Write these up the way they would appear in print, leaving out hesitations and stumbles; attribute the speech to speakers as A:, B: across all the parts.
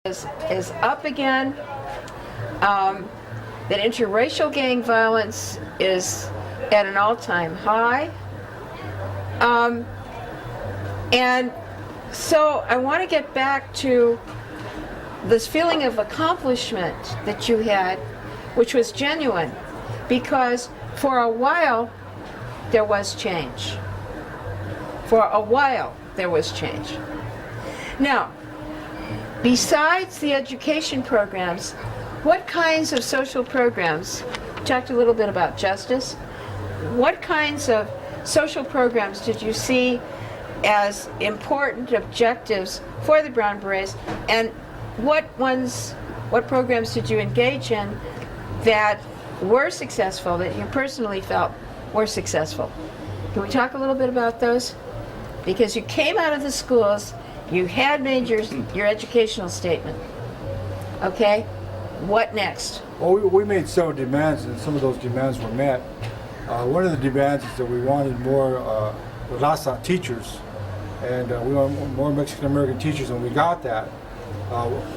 A: is up again, that interracial gang violence is at an all-time high. And so I want to get back to this feeling of accomplishment that you had, which was genuine, because for a while there was change. For a while there was change. Now, besides the education programs, what kinds of social programs, you talked a little bit about justice, what kinds of social programs did you see as important objectives for the Brown Berets, and what programs did you engage in that were successful, that you personally felt were successful? Can we talk a little bit about those? Because you came out of the schools, you had made your educational statement. Okay, what next?
B: Well, we made several demands, and some of those demands were met. One of the demands is that we wanted more Raza teachers, and we want more Mexican American teachers, and we got that.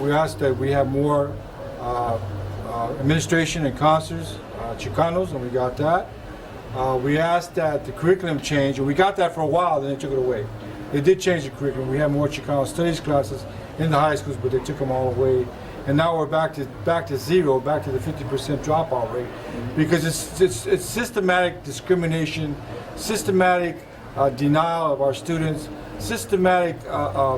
B: We asked that we have more administration and counselors, Chicanos, and we got that. We asked that the curriculum change, and we got that for a while, then they took it away. They did change the curriculum. We have more Chicano studies classes in the high schools, but they took them all away. And now we're back to zero, back to the 50% dropout rate, because it's systematic discrimination, systematic denial of our students, systematic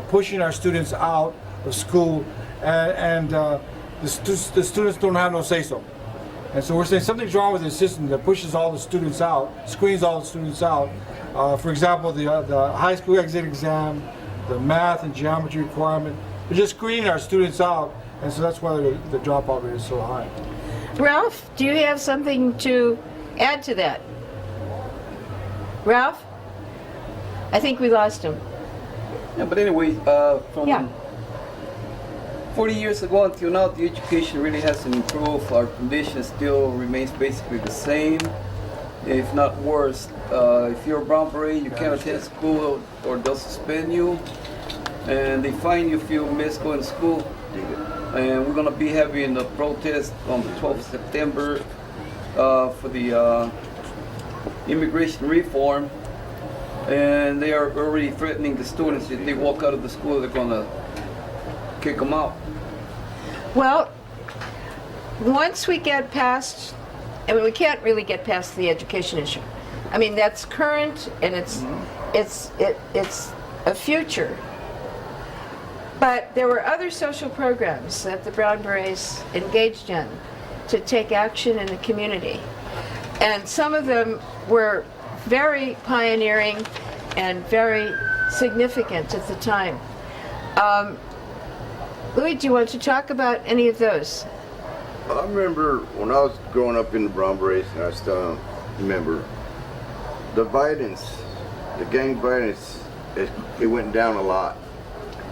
B: pushing our students out of school, and the students don't have no say-so. And so we're saying something's wrong with the system that pushes all the students out, screens all the students out. For example, the high school exit exam, the math and geometry requirement, they're just screening our students out, and so that's why the dropout rate is so high.
A: Ralph, do you have something to add to that? Ralph? I think we lost him.
C: Yeah, but anyway, from 40 years ago until now, the education really hasn't improved. Our condition still remains basically the same, if not worse. If you're a Brown Beret, you can't attend school or they'll suspend you. And they fine you if you miss going to school. And we're going to be having a protest on the 12th of September for the immigration reform. And they are already threatening the students if they walk out of the school, they're going to kick them out.
A: Well, once we get past, I mean, we can't really get past the education issue. I mean, that's current, and it's a future. But there were other social programs that the Brown Berets engaged in to take action in the community. And some of them were very pioneering and very significant at the time. Louis, do you want to talk about any of those?
D: I remember when I was growing up in the Brown Berets, and I still remember the violence, the gang violence, it went down a lot.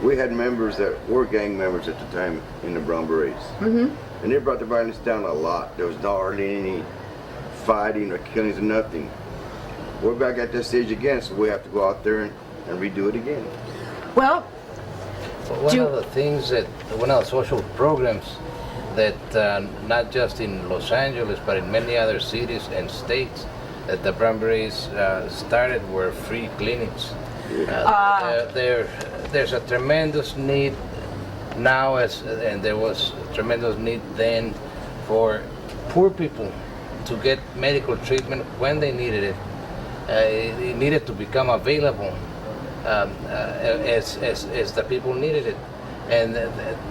D: We had members that were gang members at the time in the Brown Berets, and they brought the violence down a lot. There was hardly any fighting or killings or nothing. We're back at that stage again, so we have to go out there and redo it again.
A: Well,
E: one of the social programs that not just in Los Angeles but in many other cities and states that the Brown Berets started were free clinics. There's a tremendous need now, and there was a tremendous need then for poor people to get medical treatment when they needed it. It needed to become available as the people needed it, and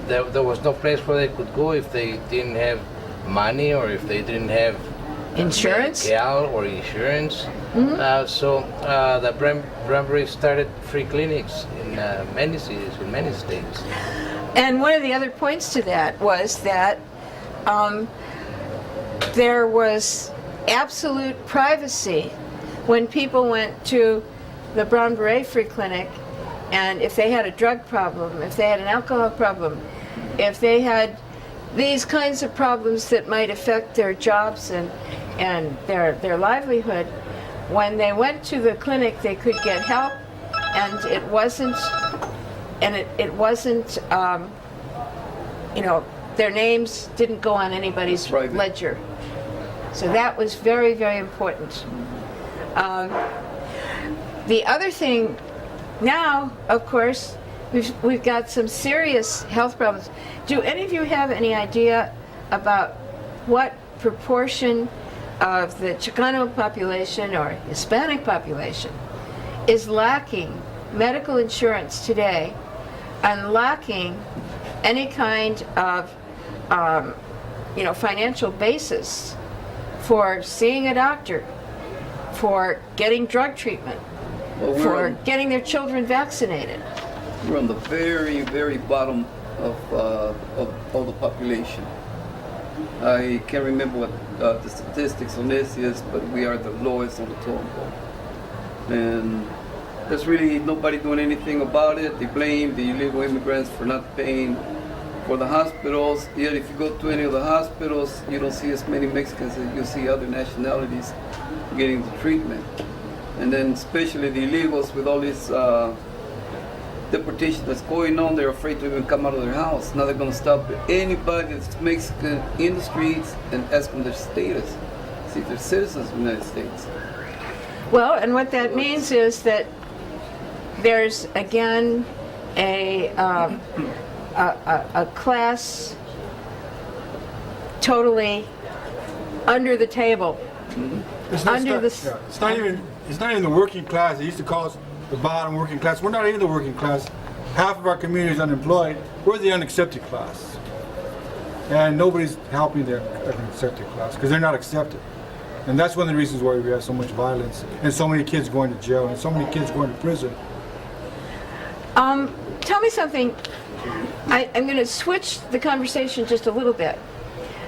E: there was no place where they could go if they didn't have money or if they didn't have
A: insurance
E: or insurance. So the Brown Berets started free clinics in many cities, in many states.
A: And one of the other points to that was that there was absolute privacy when people went to the Brown Beret Free Clinic, and if they had a drug problem, if they had an alcohol problem, if they had these kinds of problems that might affect their jobs and their livelihood, when they went to the clinic they could get help, and it wasn't their names didn't go on anybody's
C: Private.
A: ledger. So that was very, very important. The other thing now, of course, we've got some serious health problems. Do any of you have any idea about what proportion of the Chicano population or Hispanic population is lacking medical insurance today and lacking any kind of financial basis for seeing a doctor, for getting drug treatment,
C: Well,
A: for getting their children vaccinated?
C: we're on the very, very bottom of the population. I can't remember what the statistics on this is, but we are the lowest on the totem pole. And there's really nobody doing anything about it. They blame the illegal immigrants for not paying for the hospitals. Yet if you go to any of the hospitals, you don't see as many Mexicans as you see other nationalities getting the treatment. And then especially the illegals with all this deportation that's going on, they're afraid to even come out of their house. Now they're going to stop anybody that's Mexican in the streets and ask them their status, see if they're citizens of the United States.
A: Well, and what that means is that there's again a class totally under the table.
B: It's not,
A: Under
B: it's
A: the
B: not- yeah, it's not even the working class. They used to call us the bottom working class. We're not even the working class. Half of our community is unemployed. We're the unaccepted class. And nobody's helping the unaccepted class because they're not accepted. And that's one of the reasons why we have so much violence and so many kids going to jail and so many kids going to prison.
A: Tell me something. I'm going to switch the conversation just a little bit,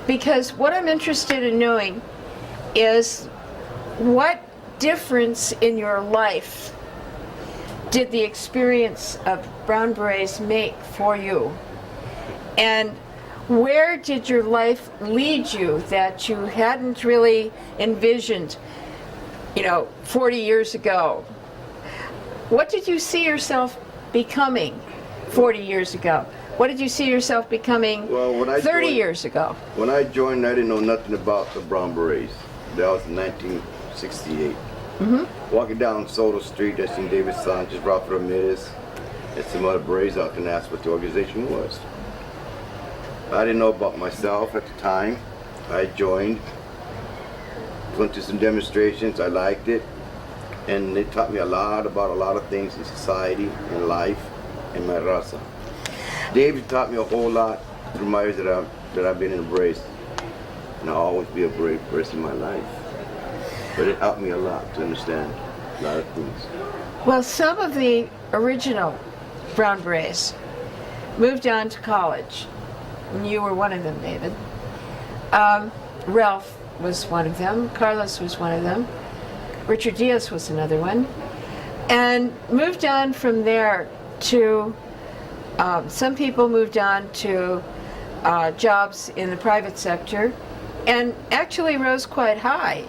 A: because what I'm interested in knowing is what difference in your life did the experience of Brown Berets make for you? And where did your life lead you that you hadn't really envisioned, 40 years ago? What did you see yourself becoming 40 years ago? What did you see yourself becoming
D: Well, when I
A: 30
D: joined-
A: years ago?
D: When I joined, I didn't know nothing about the Brown Berets. That was in 1968. Walking down Soto Street, I seen David Sanchez, Rafa Ramirez, and some other Berets out there, and asked what the organization was. I didn't know about myself at the time. I joined, went to some demonstrations, I liked it, and they taught me a lot about a lot of things in society, in life, in my raza. David taught me a whole lot through my years that I've been in Berets, and I'll always be a Beret for the rest of my life. But it helped me a lot to understand a lot of things.
A: Well, some of the original Brown Berets moved on to college. And you were one of them, David. Ralph was one of them. Carlos was one of them. Richard Diaz was another one. And moved on from there to, some people moved on to jobs in the private sector and actually rose quite high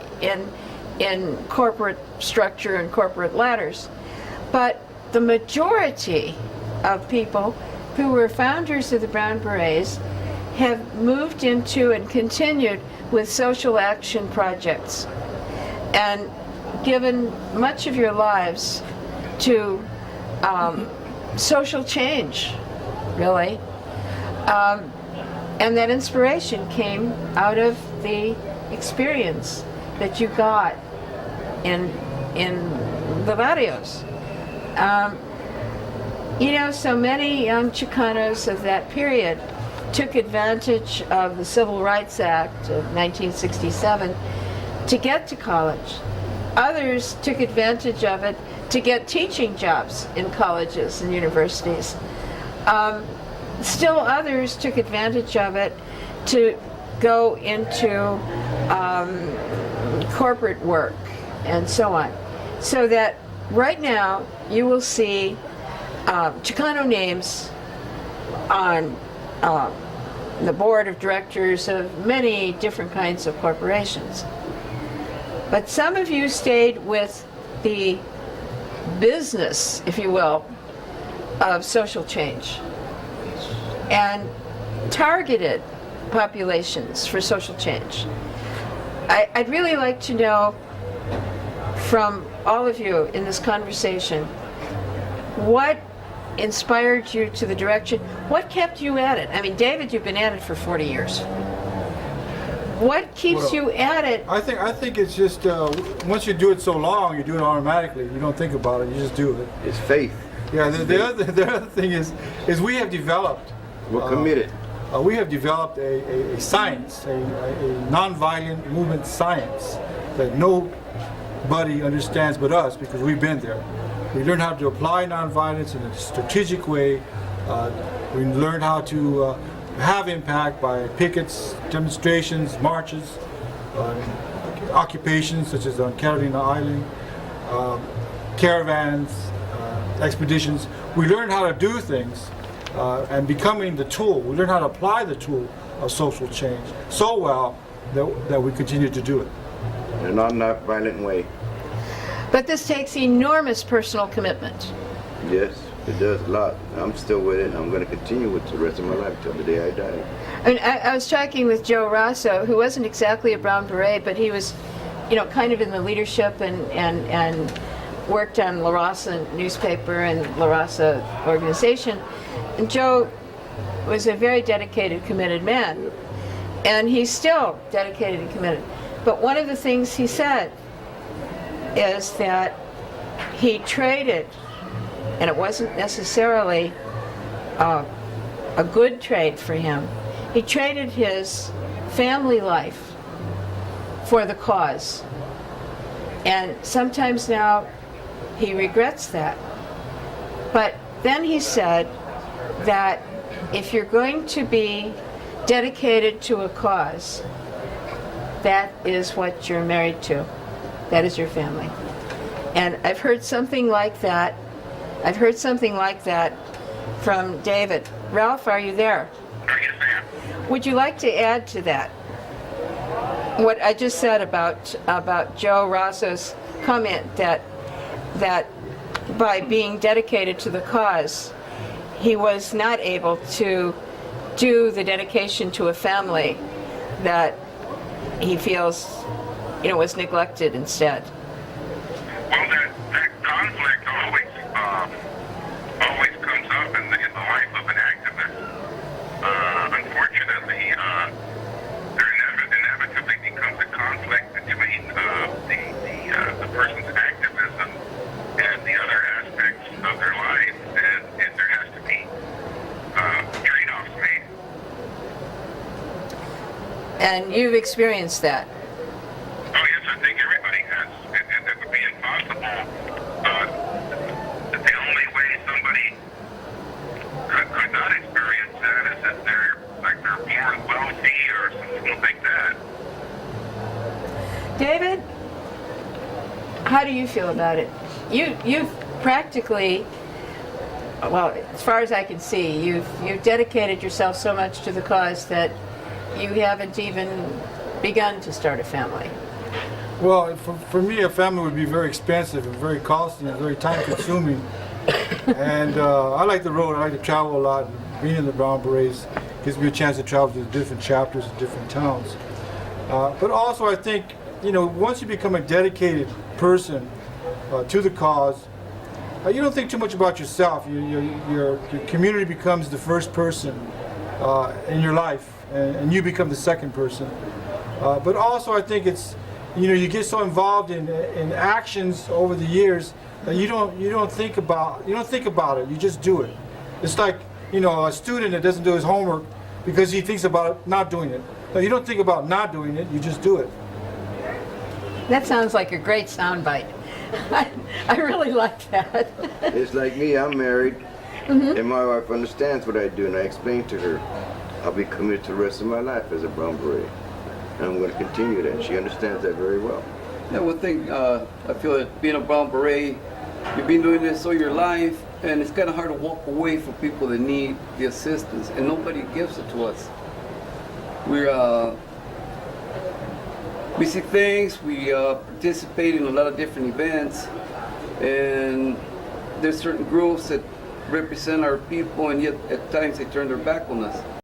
A: in corporate structure and corporate ladders. But the majority of people who were founders of the Brown Berets have moved into and continued with social action projects and given much of your lives to social change, really. And that inspiration came out of the experience that you got in the barrios. So many young Chicanos of that period took advantage of the Civil Rights Act of 1967 to get to college. Others took advantage of it to get teaching jobs in colleges and universities. Still others took advantage of it to go into corporate work and so on. So that right now you will see Chicano names on the board of directors of many different kinds of corporations. But some of you stayed with the business, if you will, of social change. And targeted populations for social change. I'd really like to know from all of you in this conversation, what inspired you to the direction? What kept you at it? I mean, David, you've been at it for 40 years. What keeps
B: Well,
A: you at it?
B: I think it's just once you do it so long, you do it automatically. You don't think about it. You just do it.
D: It's faith.
B: Yeah. The other thing is we have developed.
D: We're committed.
B: We have developed a science, a nonviolent movement science that nobody understands but us because we've been there. We learned how to apply nonviolence in a strategic way. We learned how to have impact by pickets, demonstrations, marches, occupations such as on Catalina Island, caravans, expeditions. We learned how to do things and becoming the tool. We learned how to apply the tool of social change so well that we continue to do it.
D: In a non-violent way.
A: But this takes enormous personal commitment.
D: Yes, it does a lot. I'm still with it. I'm going to continue with it the rest of my life till the day I die.
A: I mean, I was talking with Joe Rosso, who wasn't exactly a Brown Beret, but he was, kind of in the leadership and worked on La Raza newspaper and La Raza organization. And Joe was a very dedicated, committed man. And he's still dedicated and committed. But one of the things he said is that he traded, and it wasn't necessarily a good trade for him, he traded his family life for the cause. And sometimes now he regrets that. But then he said that if you're going to be dedicated to a cause, that is what you're married to. That is your family. And I've heard something like that. I've heard something like that from David. Ralph, are you there?
F: Yes, ma'am.
A: Would you like to add to that? What I just said about Joe Rosso's comment that by being dedicated to the cause, he was not able to do the dedication to a family that he feels, was neglected instead.
F: Well, that conflict always comes up in the life of an activist. Unfortunately, there inevitably becomes a conflict between the person's activism and the other aspects of their life, and there has to be trade-offs made.
A: And you've experienced that.
F: Oh yes, I think everybody has. It would be impossible. The only way somebody could not experience that is if they're born wealthy or something like that.
A: David, how do you feel about it? You've practically, well, as far as I can see, you've dedicated yourself so much to the cause that you haven't even begun to start a family.
B: Well, for me, a family would be very expensive and very costly and very time-consuming. And I like the road. I like to travel a lot. Being in the Brown Berets gives me a chance to travel to different chapters of different towns. But also, I think, once you become a dedicated person to the cause, you don't think too much about yourself. Your community becomes the first person in your life, and you become the second person. But also, I think it's, you get so involved in actions over the years that you don't think about it. You just do it. It's like a student that doesn't do his homework because he thinks about not doing it. No, you don't think about not doing it. You just do it.
A: That sounds like a great soundbite. I really like that.
D: It's like me, I'm married, and my wife understands what I do, and I explain to her, I'll be committed to the rest of my life as a Brown Beret. And I'm going to continue that. She understands that very well.
C: Yeah, one thing, I feel that being a Brown Beret, you've been doing this all your life, and it's kind of hard to walk away from people that need the assistance, and nobody gives it to us. We see things, we participate in a lot of different events, and there's certain groups that represent our people, and yet at times they turn their back on us.